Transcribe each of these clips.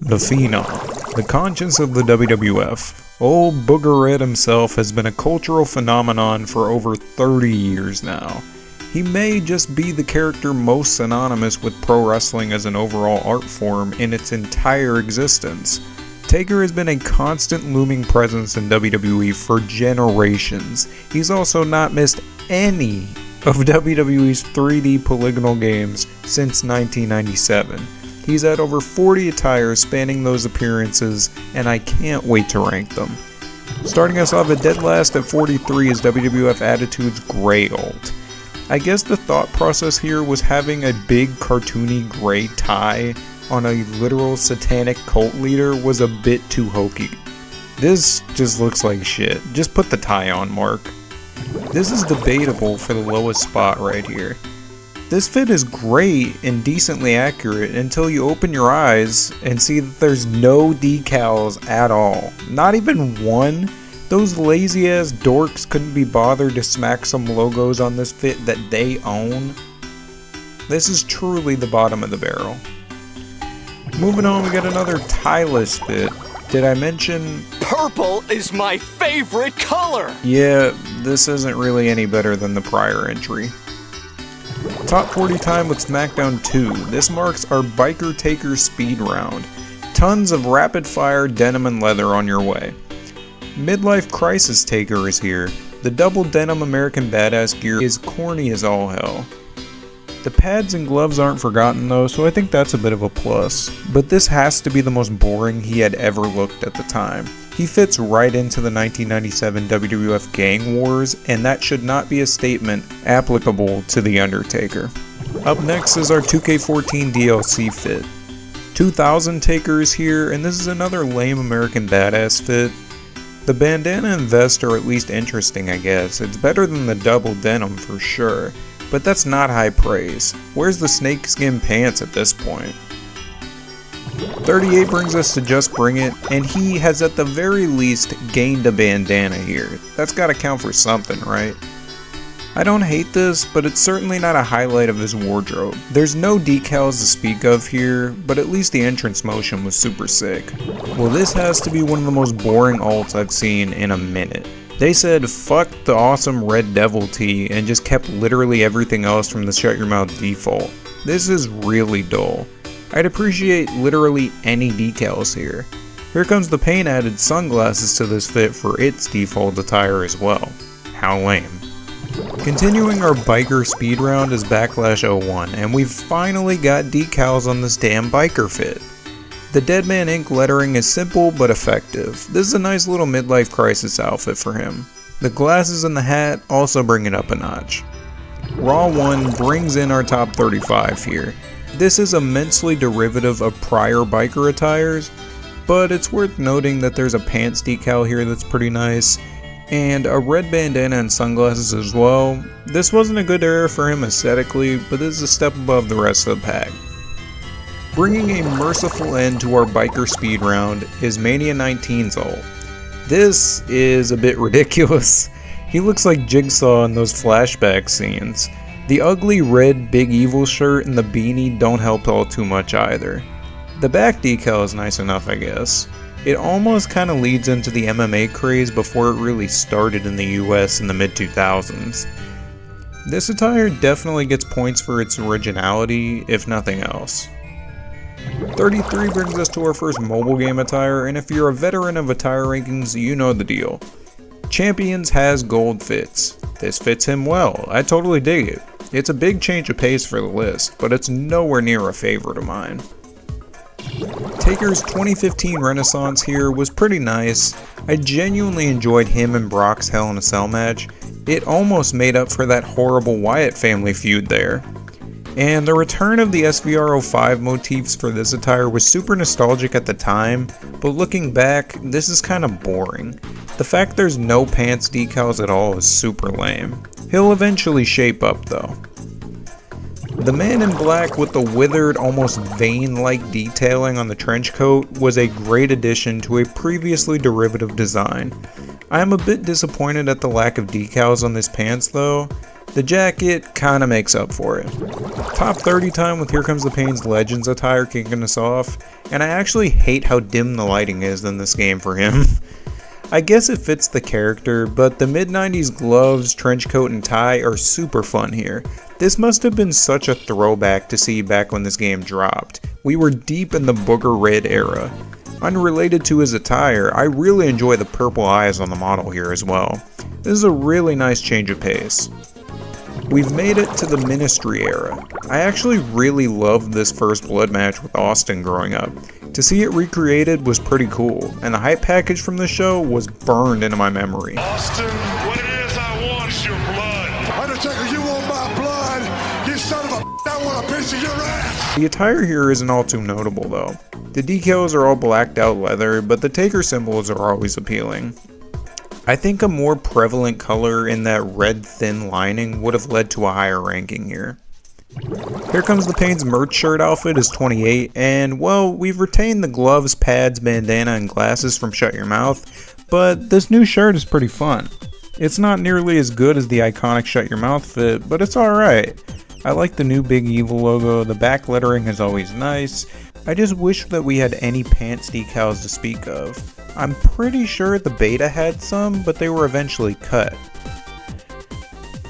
The Phenom, the conscience of the WWF, old Booger Red himself has been a cultural phenomenon for over 30 years now. He may just be the character most synonymous with pro wrestling as an overall art form in its entire existence. Taker has been a constant looming presence in WWE for generations. He's also not missed any of WWE's 3D polygonal games since 1997. He's had over 40 attires spanning those appearances, and I can't wait to rank them. Starting us off at dead last at 43 is WWF Attitude's Grey Ult. I guess the thought process here was having a big cartoony gray tie on a literal satanic cult leader was a bit too hokey. This just looks like shit. Just put the tie on, Mark. This is debatable for the lowest spot right here. This fit is great and decently accurate until you open your eyes and see that there's no decals at all. Not even one. Those lazy ass dorks couldn't be bothered to smack some logos on this fit that they own. This is truly the bottom of the barrel. Moving on, we got another tieless fit. Did I mention... Purple is my favorite color! Yeah, this isn't really any better than the prior entry. Top 40 time with SmackDown 2. This marks our Biker Taker speed round. Tons of rapid fire denim and leather on your way. Midlife Crisis Taker is here. The double denim American Badass gear is corny as all hell. The pads and gloves aren't forgotten though, so I think that's a bit of a plus. But this has to be the most boring he had ever looked at the time. He fits right into the 1997 WWF Gang Wars, and that should not be a statement applicable to The Undertaker. Up next is our 2K14 DLC fit. 2000 Taker is here, and this is another lame American Badass fit. The bandana and vest are at least interesting, I guess. It's better than the double denim for sure, but that's not high praise. Where's the snakeskin pants at this point? 38 brings us to Just Bring It, and he has at the very least gained a bandana here. That's gotta count for something, right? I don't hate this, but it's certainly not a highlight of his wardrobe. There's no decals to speak of here, but at least the entrance motion was super sick. Well, this has to be one of the most boring ults I've seen in a minute. They said fuck the awesome Red Devil tee and just kept literally everything else from the Shut Your Mouth default. This is really dull. I'd appreciate literally any decals here. Here comes the Pain added sunglasses to this fit for its default attire as well. How lame. Continuing our biker speed round is Backlash 01, and we've finally got decals on this damn biker fit. The Deadman ink lettering is simple but effective. This is a nice little midlife crisis outfit for him. The glasses and the hat also bring it up a notch. Raw 1 brings in our top 35 here. This is immensely derivative of prior biker attires, but it's worth noting that there's a pants decal here that's pretty nice, and a red bandana and sunglasses as well. This wasn't a good era for him aesthetically, but this is a step above the rest of the pack. Bringing a merciful end to our biker speed round is Mania 19's ult. This is a bit ridiculous. He looks like Jigsaw in those flashback scenes. The ugly red Big Evil shirt and the beanie don't help all too much either. The back decal is nice enough, I guess. It almost kinda leads into the MMA craze before it really started in the US in the mid-2000s. This attire definitely gets points for its originality, if nothing else. 33 brings us to our first mobile game attire, and if you're a veteran of attire rankings, you know the deal. Champions has gold fits. This fits him well, I totally dig it. It's a big change of pace for the list, but it's nowhere near a favorite of mine. Taker's 2015 Renaissance here was pretty nice. I genuinely enjoyed him and Brock's Hell in a Cell match. It almost made up for that horrible Wyatt family feud there. And the return of the SVR05 motifs for this attire was super nostalgic at the time, but looking back, this is kinda boring. The fact there's no pants decals at all is super lame. He'll eventually shape up though. The man in black with the withered, almost vein-like detailing on the trench coat was a great addition to a previously derivative design. I am a bit disappointed at the lack of decals on this pants though. The jacket kinda makes up for it. Top 30 time with Here Comes the Pain's Legends attire kicking us off, and I actually hate how dim the lighting is in this game for him. I guess it fits the character, but the mid-90s gloves, trench coat, and tie are super fun here. This must have been such a throwback to see back when this game dropped. We were deep in the booger red era. Unrelated to his attire, I really enjoy the purple eyes on the model here as well. This is a really nice change of pace. We've made it to the Ministry era. I actually really loved this first blood match with Austin growing up. To see it recreated was pretty cool, and the hype package from the show was burned into my memory. Austin, what it is I want is your blood. Undertaker, you want my blood? You son of a I want a piece of your ass. The attire here isn't all too notable though. The decals are all blacked out leather, but the Taker symbols are always appealing. I think a more prevalent color in that red thin lining would have led to a higher ranking here. Here comes the Pain's merch shirt outfit as 28, and well, we've retained the gloves, pads, bandana, and glasses from Shut Your Mouth, but this new shirt is pretty fun. It's not nearly as good as the iconic Shut Your Mouth fit, but it's alright. I like the new Big Evil logo, the back lettering is always nice. I just wish that we had any pants decals to speak of. I'm pretty sure the beta had some, but they were eventually cut.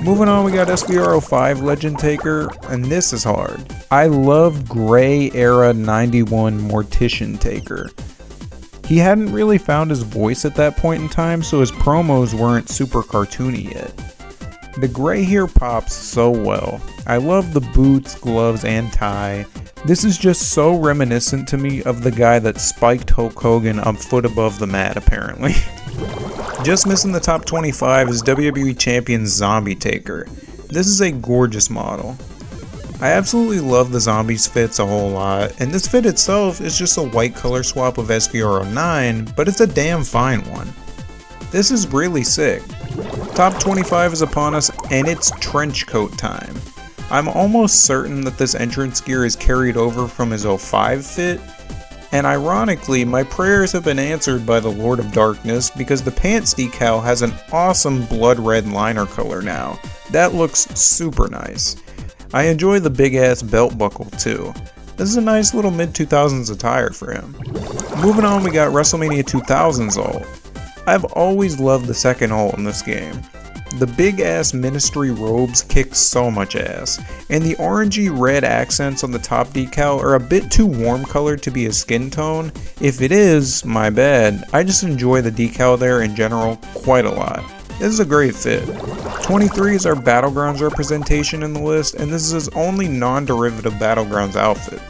Moving on, we got SVR05 Legend Taker, and this is hard. I love Gray Era 91 Mortician Taker. He hadn't really found his voice at that point in time, so his promos weren't super cartoony yet. The gray here pops so well. I love the boots, gloves, and tie. This is just so reminiscent to me of the guy that spiked Hulk Hogan a foot above the mat, apparently. Just missing the top 25 is WWE Champion Zombie Taker. This is a gorgeous model. I absolutely love the zombies fits a whole lot, and this fit itself is just a white color swap of SVR09, but it's a damn fine one. This is really sick. Top 25 is upon us, and it's trench coat time. I'm almost certain that this entrance gear is carried over from his 05 fit, and ironically, my prayers have been answered by the Lord of Darkness because the pants decal has an awesome blood red liner color now. That looks super nice. I enjoy the big ass belt buckle too. This is a nice little mid-2000s attire for him. Moving on, we got WrestleMania 2000's ult. I've always loved the second ult in this game. The big ass ministry robes kick so much ass, and the orangey red accents on the top decal are a bit too warm colored to be a skin tone. If it is, my bad. I just enjoy the decal there in general quite a lot. This is a great fit. 23 is our Battlegrounds representation in the list, and this is his only non-derivative Battlegrounds outfit.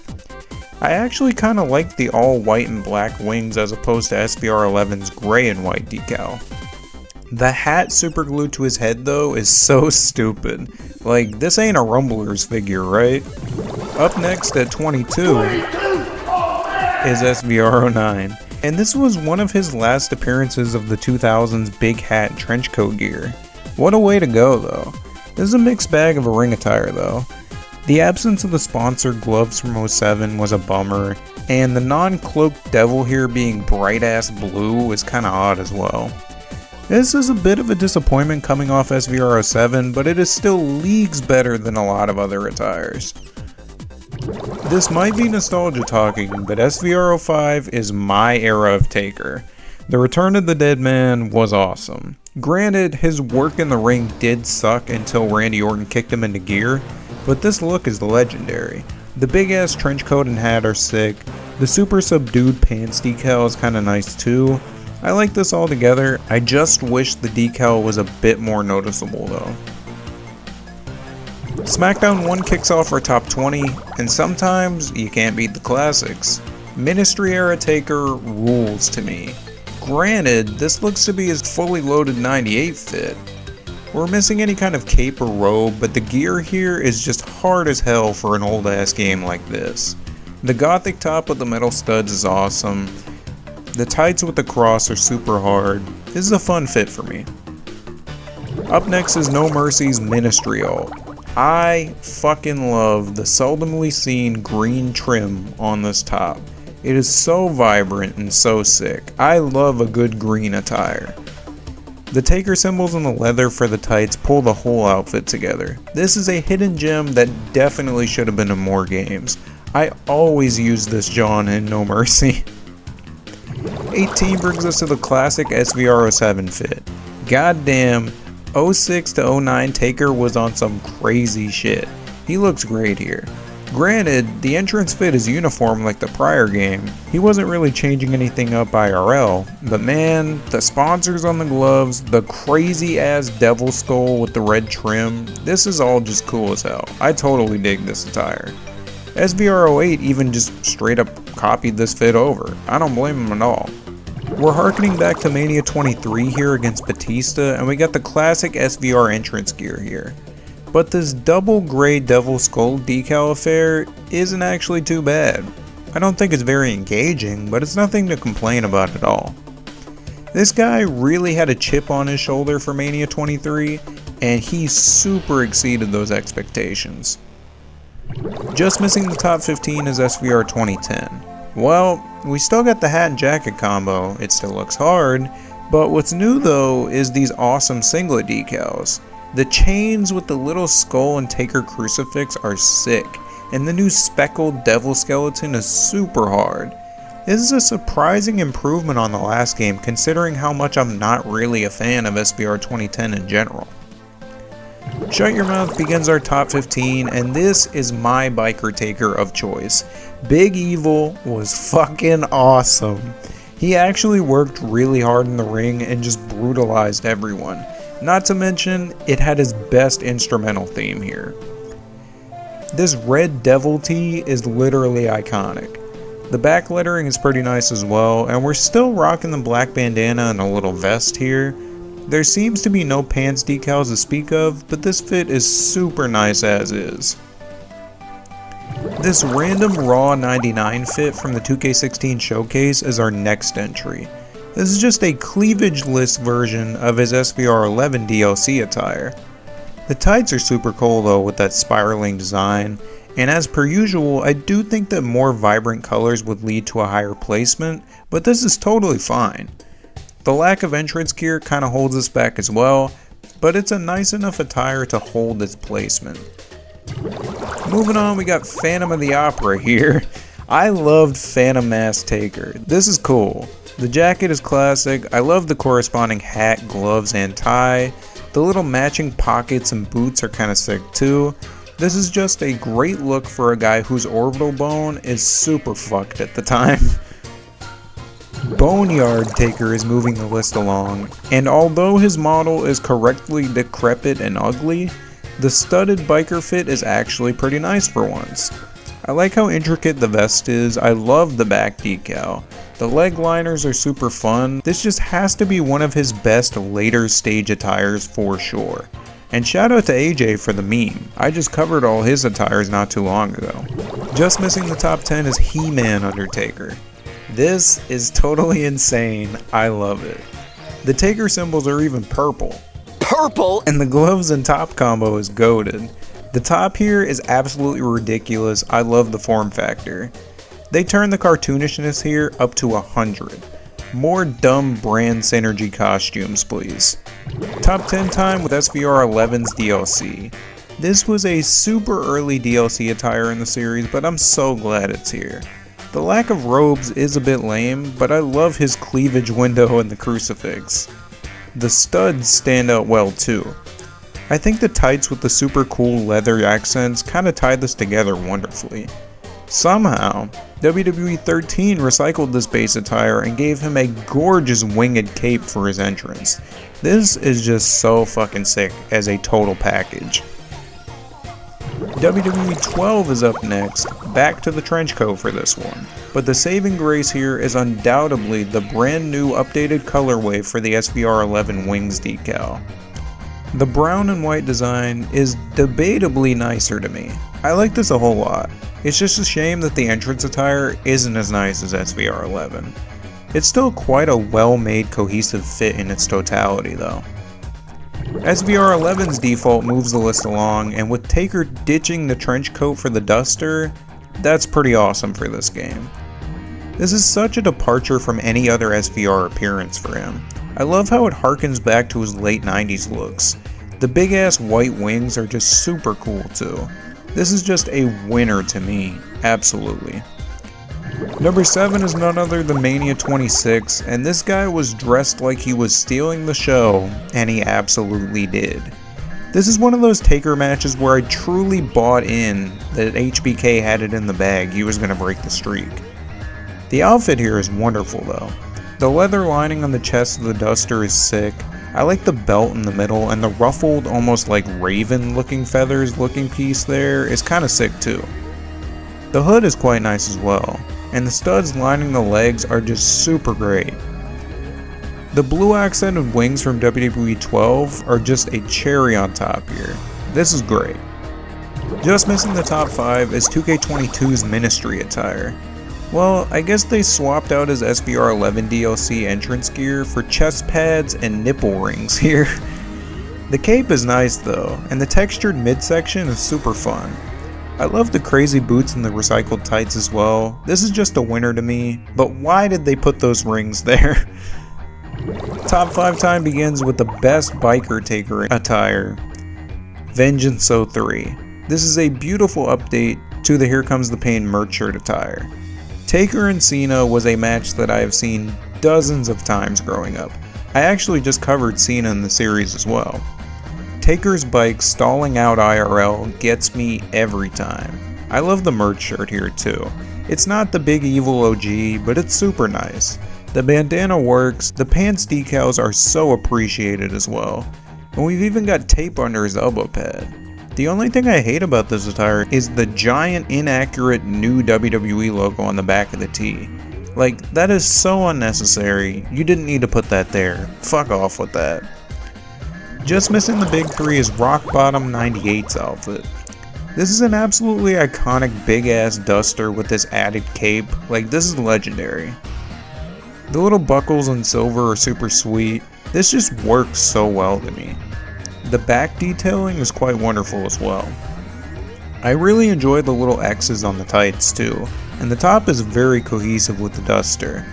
I actually kinda like the all white and black wings as opposed to SVR11's gray and white decal. The hat superglued to his head though is so stupid. Like, this ain't a Rumblers figure, right? Up next at 22 is SVR09. And this was one of his last appearances of the 2000s big hat and trench coat gear. What a way to go though. This is a mixed bag of a ring attire though. The absence of the sponsored gloves from 07 was a bummer, and the non-cloaked devil here being bright ass blue is kinda odd as well. This is a bit of a disappointment coming off SVR07, but it is still leagues better than a lot of other attires. This might be nostalgia talking, but SVR05 is my era of Taker. The return of the Deadman was awesome. Granted, his work in the ring did suck until Randy Orton kicked him into gear, but this look is legendary. The big ass trench coat and hat are sick. The super subdued pants decal is kinda nice too. I like this all together. I just wish the decal was a bit more noticeable though. SmackDown 1 kicks off our top 20, and sometimes you can't beat the classics. Ministry era Taker rules to me. Granted, this looks to be his fully loaded 98 fit. We're missing any kind of cape or robe, but the gear here is just hard as hell for an old ass game like this. The gothic top with the metal studs is awesome. The tights with the cross are super hard. This is a fun fit for me. Up next is No Mercy's Ministry ult. I fucking love the seldomly seen green trim on this top. It is so vibrant and so sick. I love a good green attire. The Taker symbols and the leather for the tights pull the whole outfit together. This is a hidden gem that definitely should have been in more games. I always use this John in No Mercy. 18 brings us to the classic SVR07 fit. Goddamn, 06 to 09 Taker was on some crazy shit. He looks great here. Granted, the entrance fit is uniform like the prior game. He wasn't really changing anything up IRL, but man, the sponsors on the gloves, the crazy ass devil skull with the red trim, this is all just cool as hell. I totally dig this attire. SVR08 even just straight up copied this fit over. I don't blame him at all. We're harkening back to Mania 23 here against Batista, and we got the classic SVR entrance gear here. But this double gray devil skull decal affair isn't actually too bad. I don't think it's very engaging, but it's nothing to complain about at all. This guy really had a chip on his shoulder for Mania 23, and he super exceeded those expectations. Just missing the top 15 is SVR 2010. Well, we still got the hat and jacket combo, it still looks hard, but what's new though is these awesome singlet decals. The chains with the little skull and Taker crucifix are sick, and the new speckled devil skeleton is super hard. This is a surprising improvement on the last game considering how much I'm not really a fan of SVR 2010 in general. Shut Your Mouth begins our top 15, and this is my biker Taker of choice. Big Evil was fucking awesome. He actually worked really hard in the ring and just brutalized everyone. Not to mention, it had his best instrumental theme here. This red devil tee is literally iconic. The back lettering is pretty nice as well, and we're still rocking the black bandana and a little vest here. There seems to be no pants decals to speak of, but this fit is super nice as is. This random Raw 99 fit from the 2K16 showcase is our next entry. This is just a cleavage-less version of his SVR11 DLC attire. The tights are super cool though with that spiraling design, and as per usual, I do think that more vibrant colors would lead to a higher placement, but this is totally fine. The lack of entrance gear kinda holds us back as well, but it's a nice enough attire to hold its placement. Moving on, we got Phenom of the Opera here. I loved Phenom Mask Taker. This is cool. The jacket is classic. I love the corresponding hat, gloves, and tie. The little matching pockets and boots are kinda sick too. This is just a great look for a guy whose orbital bone is super fucked at the time. Boneyard Taker is moving the list along, and although his model is correctly decrepit and ugly, the studded biker fit is actually pretty nice for once. I like how intricate the vest is. I love the back decal. The leg liners are super fun. This just has to be one of his best later stage attires for sure. And shout out to AJ for the meme. I just covered all his attires not too long ago. Just missing the top 10 is He-Man Undertaker. This is totally insane. I love it. The Taker symbols are even purple. Purple? And the gloves and top combo is goated. The top here is absolutely ridiculous. I love the form factor. They turn the cartoonishness here up to 100. More dumb brand synergy costumes, please. Top 10 time with SVR11's DLC. This was a super early DLC attire in the series, but I'm so glad it's here. The lack of robes is a bit lame, but I love his cleavage window and the crucifix. The studs stand out well too. I think the tights with the super cool leather accents kinda tied this together wonderfully. Somehow, WWE 13 recycled this base attire and gave him a gorgeous winged cape for his entrance. This is just so fucking sick as a total package. WWE 12 is up next, back to the trench coat for this one. But the saving grace here is undoubtedly the brand new updated colorway for the SVR11 wings decal. The brown and white design is debatably nicer to me. I like this a whole lot. It's just a shame that the entrance attire isn't as nice as SVR11. It's still quite a well-made cohesive fit in its totality though. SVR11's default moves the list along, and with Taker ditching the trench coat for the duster, that's pretty awesome for this game. This is such a departure from any other SVR appearance for him. I love how it harkens back to his late 90s looks. The big ass white wings are just super cool too. This is just a winner to me. Absolutely. Number 7 is none other than Mania 26, and this guy was dressed like he was stealing the show, and he absolutely did. This is one of those Taker matches where I truly bought in that HBK had it in the bag, he was going to break the streak. The outfit here is wonderful though. The leather lining on the chest of the Duster is sick. I like the belt in the middle, and the ruffled, almost like raven looking feathers looking piece there is kind of sick too. The hood is quite nice as well, and the studs lining the legs are just super great. The blue accented wings from WWE 12 are just a cherry on top here. This is great. Just missing the top 5 is 2K22's Ministry attire. Well, I guess they swapped out his SBR 11 DLC entrance gear for chest pads and nipple rings here. The cape is nice though, and the textured midsection is super fun. I love the crazy boots and the recycled tights as well. This is just a winner to me, but why did they put those rings there? Top 5 time begins with the best biker Taker attire, Vengeance 03. This is a beautiful update to the Here Comes the Pain merch shirt attire. Taker and Cena was a match that I have seen dozens of times growing up. I actually just covered Cena in the series as well. Taker's bike stalling out IRL gets me every time. I love the merch shirt here too. It's not the big evil OG, but it's super nice. The bandana works, the pants decals are so appreciated as well, and we've even got tape under his elbow pad. The only thing I hate about this attire is the giant inaccurate new WWE logo on the back of the tee. Like, that is so unnecessary, you didn't need to put that there, fuck off with that. Just missing the big 3 is Rock Bottom 98's outfit. This is an absolutely iconic big ass Duster with this added cape, like this is legendary. The little buckles in silver are super sweet. This just works so well to me. The back detailing is quite wonderful as well. I really enjoy the little X's on the tights too, and the top is very cohesive with the Duster.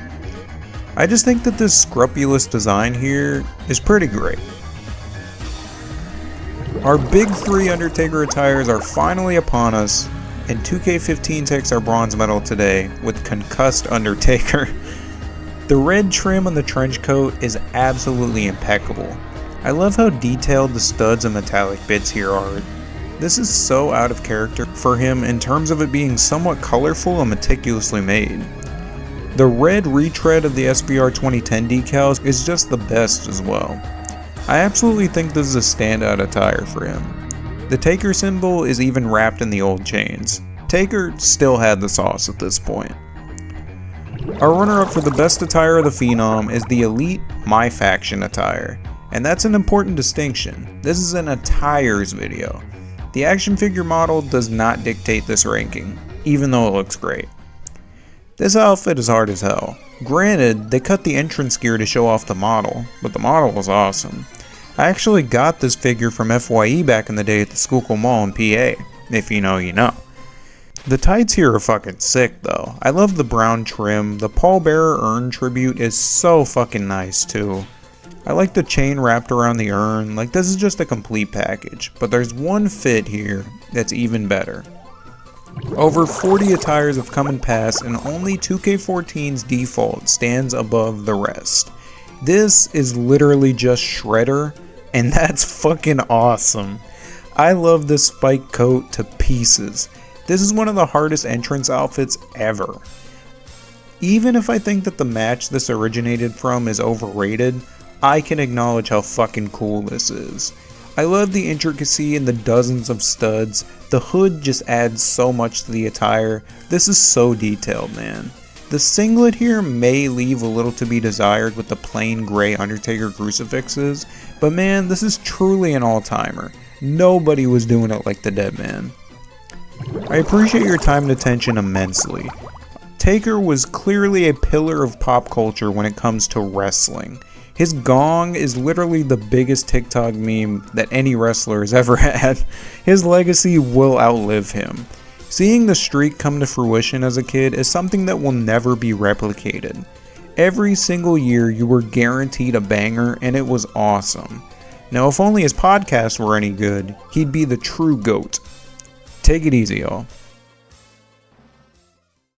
I just think that this scrupulous design here is pretty great. Our big 3 Undertaker attires are finally upon us, and 2K15 takes our bronze medal today with Concussed Undertaker. The red trim on the trench coat is absolutely impeccable. I love how detailed the studs and metallic bits here are. This is so out of character for him in terms of it being somewhat colorful and meticulously made. The red retread of the SBR 2010 decals is just the best as well. I absolutely think this is a standout attire for him. The Taker symbol is even wrapped in the old chains. Taker still had the sauce at this point. Our runner-up for the best attire of the Phenom is the Elite My Faction attire, and that's an important distinction. This is an attires video. The action figure model does not dictate this ranking, even though it looks great. This outfit is hard as hell. Granted, they cut the entrance gear to show off the model, but the model was awesome. I actually got this figure from FYE back in the day at the Schuylkill Mall in PA, if you know you know. The tights here are fucking sick though. I love the brown trim. The pallbearer urn tribute is so fucking nice too. I like the chain wrapped around the urn. Like, this is just a complete package. But there's one fit here that's even better. Over 40 attires have come and passed, and only 2K14's default stands above the rest. This is literally just Shredder, and that's fucking awesome. I love this spike coat to pieces. This is one of the hardest entrance outfits ever. Even if I think that the match this originated from is overrated, I can acknowledge how fucking cool this is. I love the intricacy and the dozens of studs. The hood just adds so much to the attire. This is so detailed, man. The singlet here may leave a little to be desired with the plain gray Undertaker crucifixes, but man, this is truly an all-timer. Nobody was doing it like the Deadman. I appreciate your time and attention immensely. Taker was clearly a pillar of pop culture when it comes to wrestling. His gong is literally the biggest TikTok meme that any wrestler has ever had. His legacy will outlive him. Seeing the streak come to fruition as a kid is something that will never be replicated. Every single year you were guaranteed a banger, and it was awesome. Now if only his podcast were any good, he'd be the true GOAT. Take it easy, y'all.